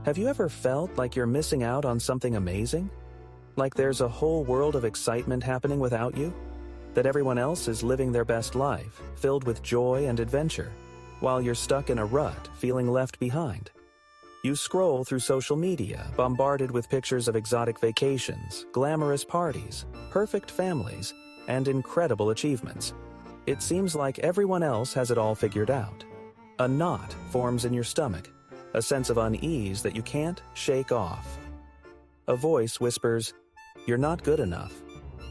Have you ever felt like you're missing out on something amazing? Like there's a whole world of excitement happening without you? That everyone else is living their best life, filled with joy and adventure, while you're stuck in a rut, feeling left behind? You scroll through social media, bombarded with pictures of exotic vacations, glamorous parties, perfect families, and incredible achievements. It seems like everyone else has it all figured out. A knot forms in your stomach, a sense of unease that you can't shake off. A voice whispers, "You're not good enough.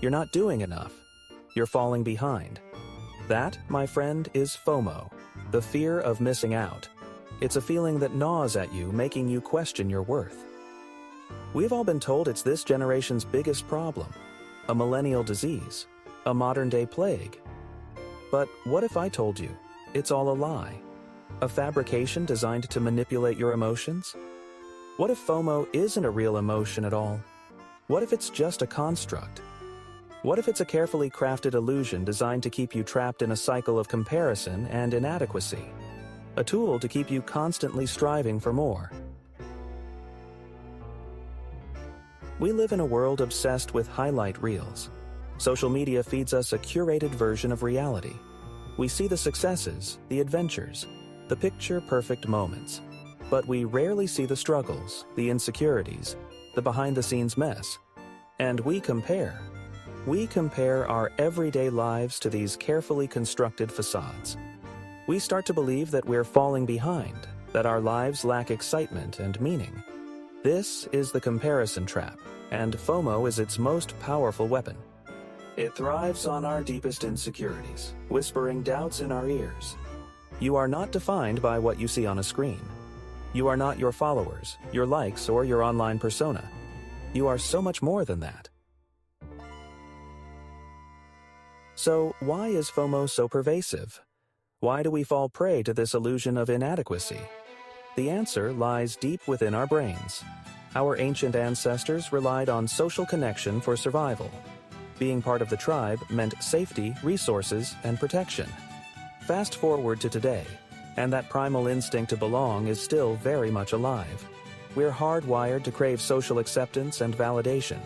You're not doing enough. You're falling behind." That, my friend, is FOMO, the fear of missing out. It's a feeling that gnaws at you, making you question your worth. We've all been told it's this generation's biggest problem, a millennial disease, a modern-day plague. But what if I told you it's all a lie? A fabrication designed to manipulate your emotions? What if FOMO isn't a real emotion at all? What if it's just a construct? What if it's a carefully crafted illusion designed to keep you trapped in a cycle of comparison and inadequacy? A tool to keep you constantly striving for more. We live in a world obsessed with highlight reels. Social media feeds us a curated version of reality. We see the successes, the adventures, the picture-perfect moments. But we rarely see the struggles, the insecurities, the behind-the-scenes mess. And we compare. We compare our everyday lives to these carefully constructed facades. We start to believe that we're falling behind, that our lives lack excitement and meaning. This is the comparison trap, and FOMO is its most powerful weapon. It thrives on our deepest insecurities, whispering doubts in our ears. You are not defined by what you see on a screen. You are not your followers, your likes, or your online persona. You are so much more than that. So, why is FOMO so pervasive? Why do we fall prey to this illusion of inadequacy? The answer lies deep within our brains. Our ancient ancestors relied on social connection for survival. Being part of the tribe meant safety, resources, and protection. Fast forward to today, and that primal instinct to belong is still very much alive. We're hardwired to crave social acceptance and validation.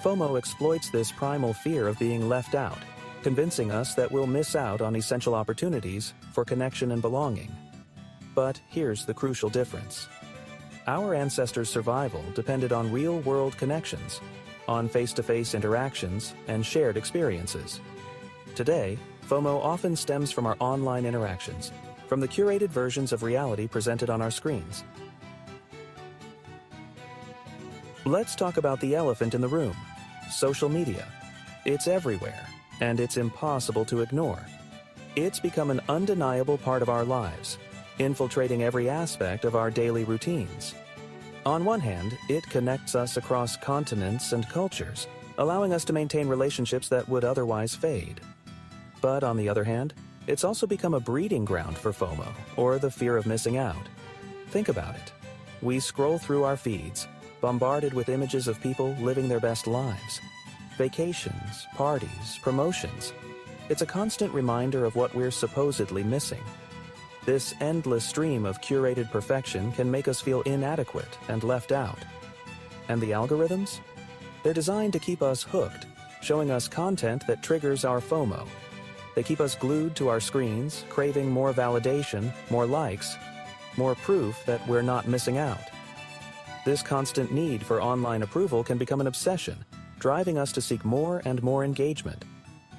FOMO exploits this primal fear of being left out, convincing us that we'll miss out on essential opportunities for connection and belonging. But here's the crucial difference. Our ancestors' survival depended on real-world connections, on face-to-face interactions and shared experiences. Today, FOMO often stems from our online interactions, from the curated versions of reality presented on our screens. Let's talk about the elephant in the room, social media. It's everywhere, and it's impossible to ignore. It's become an undeniable part of our lives, infiltrating every aspect of our daily routines. On one hand, it connects us across continents and cultures, allowing us to maintain relationships that would otherwise fade. But on the other hand, it's also become a breeding ground for FOMO, or the fear of missing out. Think about it. We scroll through our feeds, bombarded with images of people living their best lives. Vacations, parties, promotions. It's a constant reminder of what we're supposedly missing. This endless stream of curated perfection can make us feel inadequate and left out. And the algorithms? They're designed to keep us hooked, showing us content that triggers our FOMO. They keep us glued to our screens, craving more validation, more likes, more proof that we're not missing out. This constant need for online approval can become an obsession, driving us to seek more and more engagement.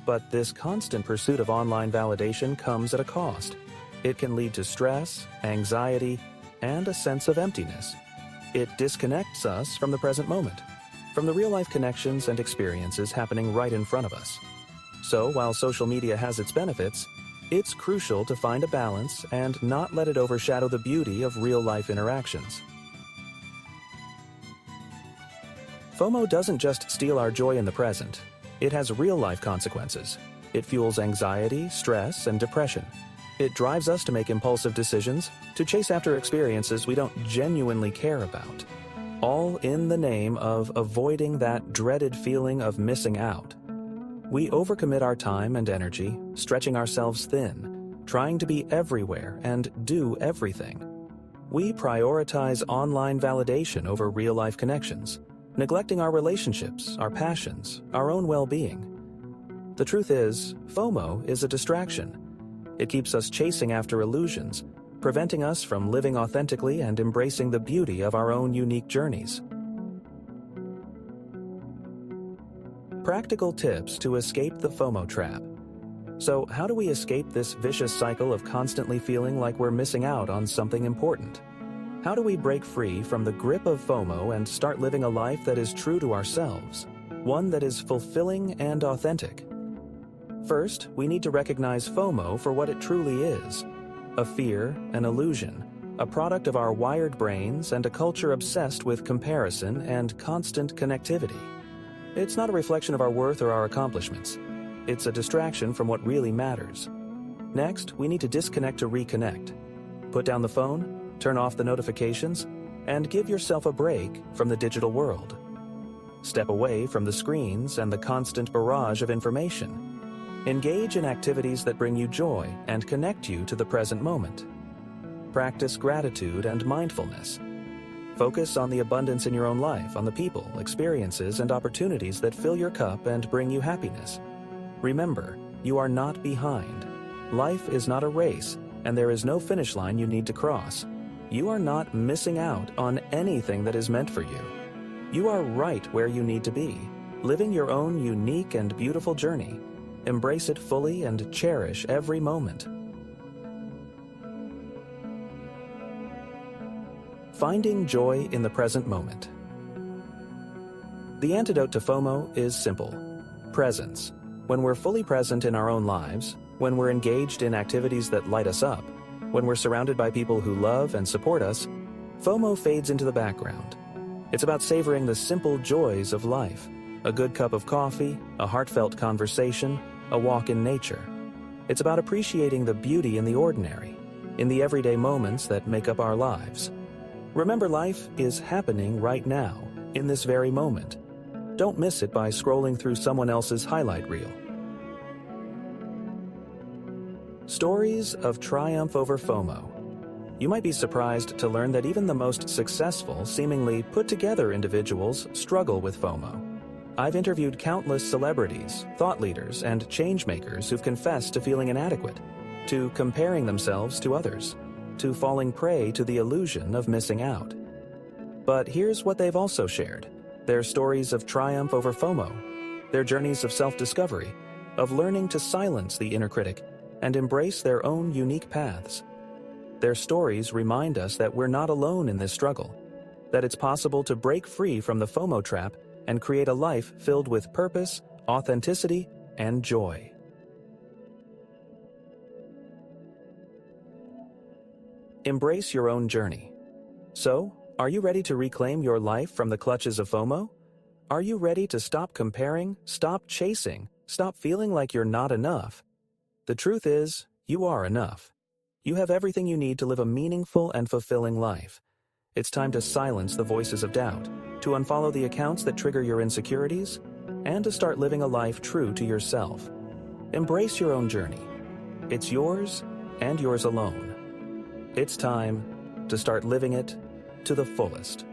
But this constant pursuit of online validation comes at a cost. It can lead to stress, anxiety, and a sense of emptiness. It disconnects us from the present moment, from the real-life connections and experiences happening right in front of us. So, while social media has its benefits, it's crucial to find a balance and not let it overshadow the beauty of real-life interactions. FOMO doesn't just steal our joy in the present. It has real-life consequences. It fuels anxiety, stress, and depression. It drives us to make impulsive decisions, to chase after experiences we don't genuinely care about, all in the name of avoiding that dreaded feeling of missing out. We overcommit our time and energy, stretching ourselves thin, trying to be everywhere and do everything. We prioritize online validation over real-life connections, neglecting our relationships, our passions, our own well-being. The truth is, FOMO is a distraction. It keeps us chasing after illusions, preventing us from living authentically and embracing the beauty of our own unique journeys. Practical tips to escape the FOMO trap. So, how do we escape this vicious cycle of constantly feeling like we're missing out on something important? How do we break free from the grip of FOMO and start living a life that is true to ourselves, one that is fulfilling and authentic? First, we need to recognize FOMO for what it truly is: a fear, an illusion, a product of our wired brains and a culture obsessed with comparison and constant connectivity. It's not a reflection of our worth or our accomplishments. It's a distraction from what really matters. Next, we need to disconnect to reconnect. Put down the phone, turn off the notifications, and give yourself a break from the digital world. Step away from the screens and the constant barrage of information. Engage in activities that bring you joy and connect you to the present moment. Practice gratitude and mindfulness. Focus on the abundance in your own life, on the people, experiences, and opportunities that fill your cup and bring you happiness. Remember, you are not behind. Life is not a race, and there is no finish line you need to cross. You are not missing out on anything that is meant for you. You are right where you need to be, living your own unique and beautiful journey. Embrace it fully and cherish every moment. Finding joy in the present moment. The antidote to FOMO is simple: presence. When we're fully present in our own lives, when we're engaged in activities that light us up, when we're surrounded by people who love and support us, FOMO fades into the background. It's about savoring the simple joys of life: a good cup of coffee, a heartfelt conversation, a walk in nature. It's about appreciating the beauty in the ordinary, in the everyday moments that make up our lives. Remember, life is happening right now, in this very moment. Don't miss it by scrolling through someone else's highlight reel. Stories of triumph over FOMO. You might be surprised to learn that even the most successful, seemingly put-together individuals struggle with FOMO. I've interviewed countless celebrities, thought leaders, and change-makers who've confessed to feeling inadequate, to comparing themselves to others, to falling prey to the illusion of missing out. But here's what they've also shared: their stories of triumph over FOMO, their journeys of self-discovery, of learning to silence the inner critic and embrace their own unique paths. Their stories remind us that we're not alone in this struggle, that it's possible to break free from the FOMO trap and create a life filled with purpose, authenticity, and joy. Embrace your own journey. So, are you ready to reclaim your life from the clutches of FOMO? Are you ready to stop comparing, stop chasing, stop feeling like you're not enough? The truth is, you are enough. You have everything you need to live a meaningful and fulfilling life. It's time to silence the voices of doubt, to unfollow the accounts that trigger your insecurities, and to start living a life true to yourself. Embrace your own journey. It's yours and yours alone. It's time to start living it to the fullest.